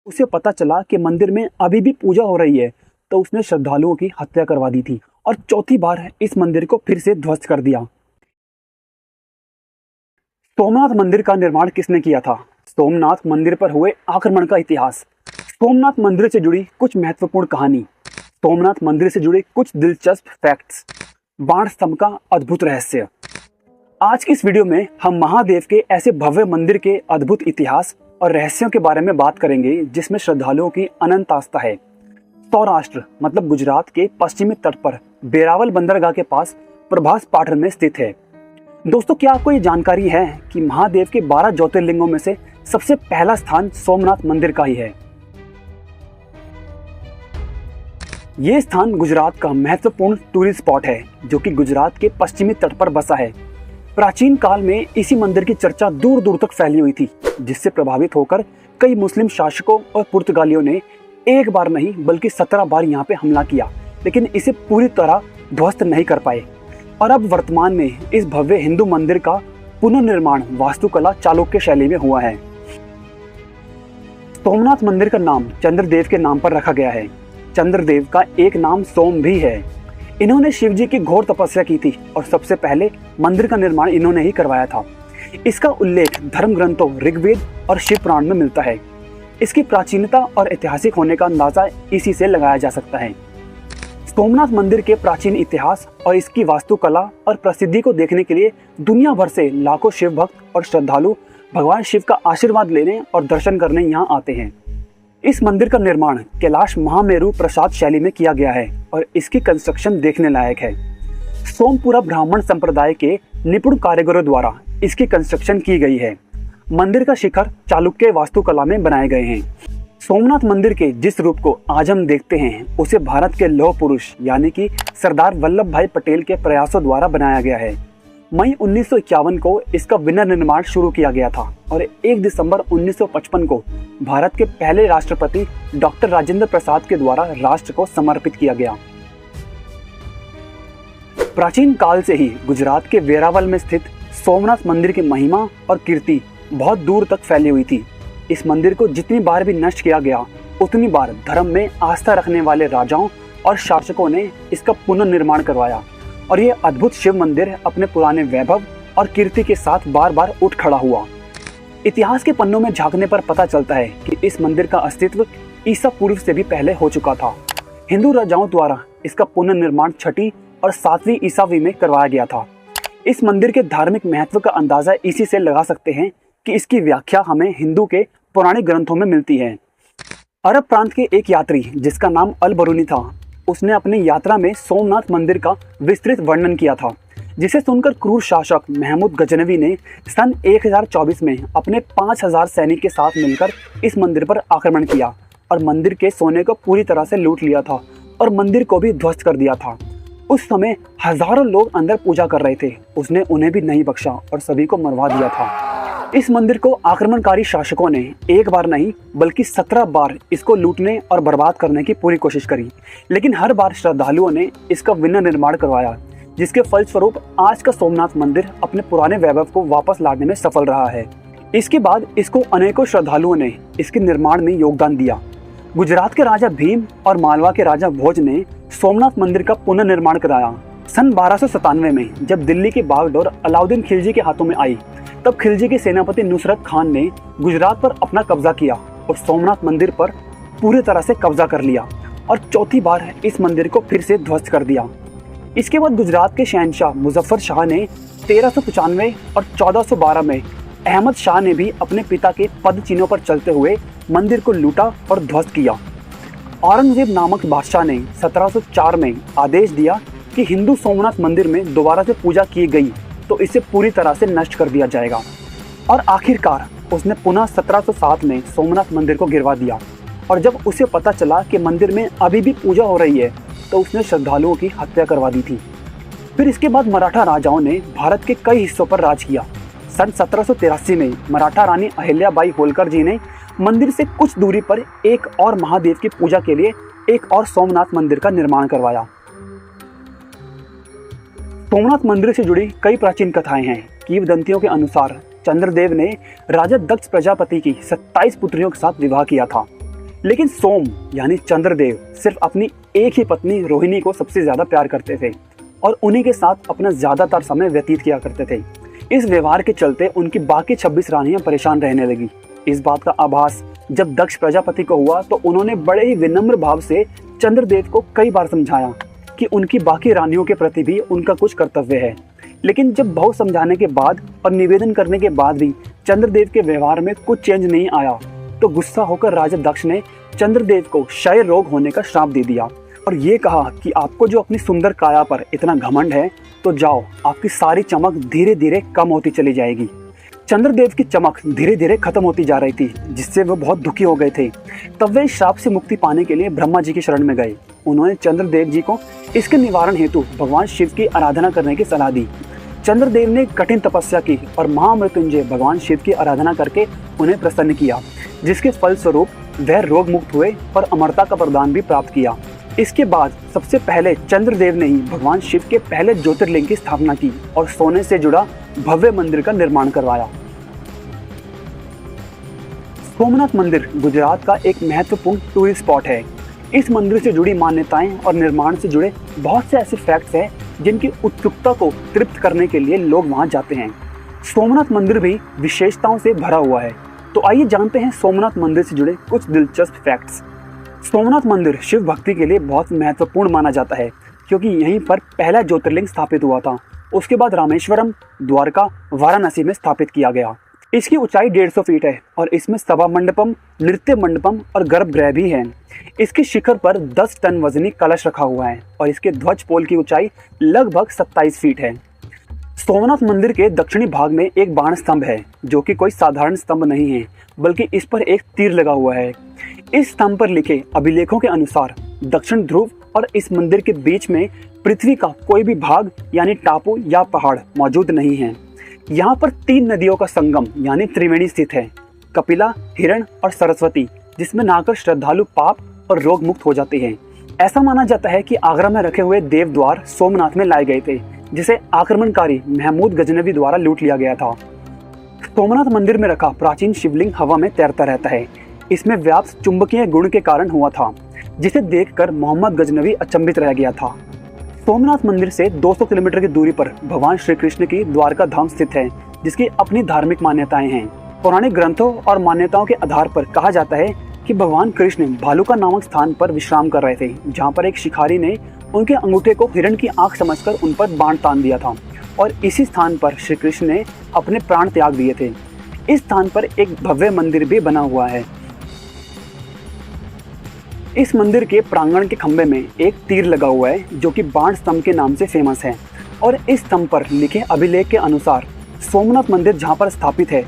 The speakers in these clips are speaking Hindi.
उसे पता चला कि मंदिर में अभी भी पूजा हो रही है तो उसने श्रद्धालुओं की हत्या करवा दी थी और चौथी बार इस मंदिर को फिर से ध्वस्त कर दिया। सोमनाथ मंदिर का निर्माण किसने किया था? सोमनाथ मंदिर पर हुए आक्रमण का इतिहास, सोमनाथ मंदिर से जुड़ी कुछ महत्वपूर्ण कहानी, सोमनाथ मंदिर से जुड़े कुछ दिलचस्प फैक्ट्स, बाण स्तंभ का अद्भुत रहस्य। आज की इस वीडियो में हम महादेव के ऐसे भव्य मंदिर के अद्भुत इतिहास और रहस्यों के बारे में बात करेंगे जिसमें श्रद्धालुओं की अनंत आस्था है। सौराष्ट्र मतलब गुजरात के पश्चिमी तट पर वेरावल बंदरगाह के पास प्रभास पाठर में स्थित है। दोस्तों, क्या आपको ये जानकारी है कि महादेव के 12 ज्योतिर्लिंगों में से सबसे पहला स्थान सोमनाथ मंदिर का ही है। ये स्थान गुजरात का महत्वपूर्ण टूरिस्ट स्पॉट है जो कि गुजरात के पश्चिमी तट पर बसा है। प्राचीन काल में इसी मंदिर की चर्चा दूर दूर तक फैली हुई थी, जिससे प्रभावित होकर कई मुस्लिम शासकों और पुर्तगालियों ने एक बार नहीं बल्कि 17 बार यहाँ पे हमला किया, लेकिन इसे पूरी तरह ध्वस्त नहीं कर पाए। और अब वर्तमान में इस भव्य हिंदू मंदिर का पुनर्निर्माण वास्तुकला चालुक्य शैली में हुआ है। सोमनाथ मंदिर का नाम चंद्रदेव के नाम पर रखा गया है। चंद्रदेव का एक नाम सोम भी है। इन्होंने शिव जी की घोर तपस्या की थी और सबसे पहले मंदिर का निर्माण इन्होंने ही करवाया था। इसका उल्लेख धर्म ग्रंथों ऋग्वेद और शिव पुराण में मिलता है। इसकी प्राचीनता और ऐतिहासिक होने का अंदाजा इसी से लगाया जा सकता है। सोमनाथ मंदिर के प्राचीन इतिहास और इसकी वास्तुकला और प्रसिद्धि को देखने के लिए दुनिया भर से लाखों शिव भक्त और श्रद्धालु भगवान शिव का आशीर्वाद लेने और दर्शन करने यहाँ आते हैं। इस मंदिर का निर्माण कैलाश महामेरु प्रसाद शैली में किया गया है और इसकी कंस्ट्रक्शन देखने लायक है। सोमपुरा ब्राह्मण संप्रदाय के निपुण कारीगरों द्वारा इसकी कंस्ट्रक्शन की गई है। मंदिर का शिखर चालुक्य वास्तुकला में बनाए गए हैं। सोमनाथ मंदिर के जिस रूप को आज हम देखते हैं उसे भारत के लौह पुरुष यानी कि सरदार वल्लभ भाई पटेल के प्रयासों द्वारा बनाया गया है। मई 1951 को इसका पुनर्निर्माण शुरू किया गया था और 1 दिसंबर 1955 को भारत के पहले राष्ट्रपति डॉक्टर राजेंद्र प्रसाद के द्वारा राष्ट्र को समर्पित किया गया। प्राचीन काल से ही गुजरात के वेरावल में स्थित सोमनाथ मंदिर की महिमा और कीर्ति बहुत दूर तक फैली हुई थी। इस मंदिर को जितनी बार भी नष्ट किया गया उतनी बार धर्म में आस्था रखने वाले राजाओं और शासकों ने इसका पुनर्निर्माण करवाया और यह अद्भुत शिव मंदिर अपने पुराने वैभव और कीर्ति के साथ बार बार उठ खड़ा हुआ। इतिहास के पन्नों में झांकने पर पता चलता है कि इस मंदिर का अस्तित्व ईसा पूर्व से भी पहले हो चुका था। हिंदू राजाओं द्वारा इसका पुनर्निर्माण 6वीं और 7वीं ईसावी में करवाया गया था। इस मंदिर के धार्मिक महत्व का अंदाजा इसी से लगा सकते हैं कि इसकी व्याख्या हमें हिंदू के पुराने ग्रंथों में मिलती है। अरब प्रांत के एक यात्री जिसका नाम अल बरूनी था, उसने अपनी यात्रा में सोमनाथ मंदिर का विस्तृत वर्णन किया था, जिसे सुनकर क्रूर शासक महमूद गजनवी ने सन 1024 में अपने 5000 सैनिक के साथ मिलकर इस मंदिर पर आक्रमण किया और मंदिर के सोने को पूरी तरह से लूट लिया था और मंदिर को भी ध्वस्त कर दिया था। उस समय हजारों लोग अंदर पूजा कर रहे थे। उसने उन्हें भी नहीं बख्शा और सभी को मरवा दिया था। इस मंदिर को आक्रमणकारी शासकों ने एक बार नहीं बल्कि 17 बार इसको लूटने और बर्बाद करने की पूरी कोशिश करी, लेकिन हर बार श्रद्धालुओं ने इसका पुनर्निर्माण करवाया, जिसके फलस्वरूप आज का सोमनाथ मंदिर अपने पुराने वैभव को वापस लाने में सफल रहा है। इसके बाद इसको अनेकों श्रद्धालुओं ने इसके निर्माण में योगदान दिया। गुजरात के राजा भीम और मालवा के राजा भोज ने सोमनाथ मंदिर का पुनर्निर्माण कराया। सन 1297 में जब दिल्ली की बागडोर अलाउद्दीन खिलजी के हाथों में आई, तब खिलजी के सेनापति नुसरत खान ने गुजरात पर अपना कब्जा किया और सोमनाथ मंदिर पर पूरी तरह से कब्जा कर लिया और चौथी बार इस मंदिर को फिर से ध्वस्त कर दिया। इसके बाद गुजरात के शहंशाह मुजफ्फर शाह ने 1395 और 1412 में अहमद शाह ने भी अपने पिता के पद चिन्हों पर चलते हुए मंदिर को लूटा और ध्वस्त किया। औरंगजेब नामक बादशाह ने 1704 में आदेश दिया कि हिंदू सोमनाथ मंदिर में दोबारा से पूजा की गई तो इसे पूरी तरह से नष्ट कर दिया जाएगा और आखिरकार उसने पुनः 1707 में सोमनाथ मंदिर को गिरवा दिया। और जब उसे पता चला कि मंदिर में अभी भी पूजा हो रही है तो उसने श्रद्धालुओं की हत्या करवा दी थी। फिर इसके बाद मराठा राजाओं ने भारत के कई हिस्सों पर राज किया। सन 1783 में मराठा रानी अहिल्याबाई होलकर जी ने मंदिर से कुछ दूरी पर एक और महादेव की पूजा के लिए एक और सोमनाथ मंदिर का निर्माण करवाया। सोमनाथ मंदिर से जुड़ी कई प्राचीन कथाएं हैं। किंवदंतियों के अनुसार चंद्रदेव ने राजा दक्ष प्रजापति की 27 पुत्रियों के साथ विवाह किया था। लेकिन सोम यानी चंद्रदेव सिर्फ अपनी एक ही पत्नी रोहिणी को सबसे ज्यादा प्यार करते थे और उन्हीं के साथ अपना ज्यादातर समय व्यतीत किया करते थे। इस व्यवहार के चलते उनकी बाकी 26 रानियां परेशान रहने लगी। इस बात का आभास जब दक्ष प्रजापति को हुआ तो उन्होंने बड़े ही विनम्र भाव से चंद्रदेव को कई बार समझाया कि उनकी बाकी रानियों के प्रति भी उनका कुछ कर्तव्य है। लेकिन जब बहुत समझाने के बाद और निवेदन करने के बाद भी चंद्रदेव के व्यवहार में कुछ चेंज नहीं आया तो गुस्सा होकर राजा दक्ष ने चंद्रदेव को क्षय रोग होने का श्राप दे दिया और ये कहा कि आपको जो अपनी सुंदर काया पर इतना घमंड है तो जाओ, आपकी सारी चमक धीरे धीरे कम होती चली जाएगी। चंद्रदेव की चमक धीरे धीरे खत्म होती जा रही थी, जिससे वो बहुत दुखी हो गए थे। तब वे इस श्राप से मुक्ति पाने के लिए ब्रह्मा जी की शरण में गए। उन्होंने चंद्रदेव जी को इसके निवारण हेतु भगवान शिव की आराधना करने की सलाह दी। चंद्रदेव ने कठिन तपस्या की और महामृत्युंजय भगवान शिव की आराधना करके उन्हें प्रसन्न किया, जिसके फलस्वरूप वह रोग मुक्त हुए और अमरता का वरदान भी प्राप्त किया। इसके बाद सबसे पहले चंद्रदेव ने ही भगवान शिव के पहले ज्योतिर्लिंग की स्थापना की और सोने से जुड़ा भव्य मंदिर का निर्माण करवाया। सोमनाथ मंदिर गुजरात का एक महत्वपूर्ण टूरिस्ट स्पॉट है। इस मंदिर से जुड़ी मान्यताएं और निर्माण से जुड़े बहुत से ऐसे फैक्ट्स हैं जिनकी उत्सुकता को तृप्त करने के लिए लोग वहां जाते हैं। सोमनाथ मंदिर भी विशेषताओं से भरा हुआ है, तो आइए जानते हैं सोमनाथ मंदिर से जुड़े कुछ दिलचस्प फैक्ट्स। सोमनाथ मंदिर शिव भक्ति के लिए बहुत महत्वपूर्ण माना जाता है क्योंकि यहीं पर पहला ज्योतिर्लिंग स्थापित हुआ था। उसके बाद रामेश्वरम, द्वारका, वाराणसी में स्थापित किया गया। इसकी ऊंचाई 150 फीट है और इसमें सभा मंडपम, नृत्य मंडपम और गर्भगृह भी है। इसके शिखर पर 10 टन वजनी कलश रखा हुआ है और इसके ध्वज पोल की ऊंचाई लगभग 27 फीट है। सोमनाथ मंदिर के दक्षिणी भाग में एक बाण स्तंभ है जो कि कोई साधारण स्तंभ नहीं है, बल्कि इस पर एक तीर लगा हुआ है। इस स्तंभ पर लिखे अभिलेखों के अनुसार दक्षिण ध्रुव और इस मंदिर के बीच में पृथ्वी का कोई भी भाग यानी टापू या पहाड़ मौजूद नहीं है। यहाँ पर 3 नदियों का संगम यानी त्रिवेणी स्थित है, कपिला, हिरण और सरस्वती, जिसमें नहाकर श्रद्धालु पाप और रोग मुक्त हो जाते हैं। ऐसा माना जाता है कि आगरा में रखे हुए देव द्वार सोमनाथ में लाए गए थे, जिसे आक्रमणकारी महमूद गजनवी द्वारा लूट लिया गया था। सोमनाथ मंदिर में रखा प्राचीन शिवलिंग हवा में तैरता रहता है। इसमें व्याप्त चुंबकीय गुण के कारण हुआ था, जिसे देखकर मोहम्मद गजनवी अचंभित रह गया था। सोमनाथ मंदिर से 200 किलोमीटर की दूरी पर भगवान श्री कृष्ण की द्वारका धाम स्थित है, जिसकी अपनी धार्मिक मान्यताएं हैं। पौराणिक ग्रंथों और मान्यताओं के आधार पर कहा जाता है कि भगवान कृष्ण भालुका नामक स्थान पर विश्राम कर रहे थे, जहाँ पर एक शिकारी ने उनके अंगूठे को हिरण की आंख समझकर उन पर बाण तान दिया था और इसी स्थान पर श्री कृष्ण ने अपने प्राण त्याग दिए थे। इस स्थान पर एक भव्य मंदिर भी बना हुआ है। इस मंदिर के प्रांगण के खंभे में एक तीर लगा हुआ है जो कि बाण स्तंभ के नाम से फेमस है और इस स्तंभ पर लिखे अभिलेख के अनुसार सोमनाथ मंदिर जहाँ पर स्थापित है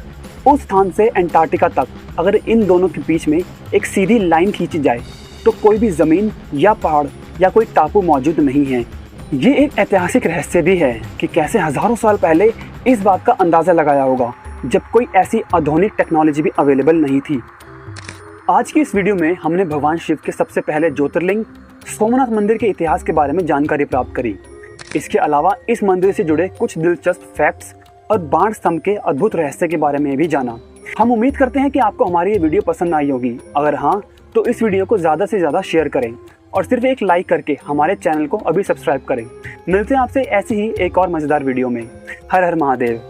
उस स्थान से अंटार्कटिका तक अगर इन दोनों के बीच में एक सीधी लाइन खींची जाए तो कोई भी जमीन या पहाड़ या कोई टापू मौजूद नहीं है। ये एक ऐतिहासिक रहस्य भी है कि कैसे हजारों साल पहले इस बात का अंदाजा लगाया होगा जब कोई ऐसी आधुनिक टेक्नोलॉजी भी अवेलेबल नहीं थी। आज की इस वीडियो में हमने भगवान शिव के सबसे पहले ज्योतिर्लिंग सोमनाथ मंदिर के इतिहास के बारे में जानकारी प्राप्त करी। इसके अलावा इस मंदिर से जुड़े कुछ दिलचस्प फैक्ट्स और बाण स्तंभ के अद्भुत रहस्य के बारे में भी जाना। हम उम्मीद करते हैं कि आपको हमारी ये वीडियो पसंद आई होगी। अगर हाँ तो इस वीडियो को ज़्यादा से ज़्यादा शेयर करें और सिर्फ एक लाइक करके हमारे चैनल को अभी सब्सक्राइब करें। मिलते हैं आपसे ऐसी ही एक और मज़ेदार वीडियो में। हर हर महादेव।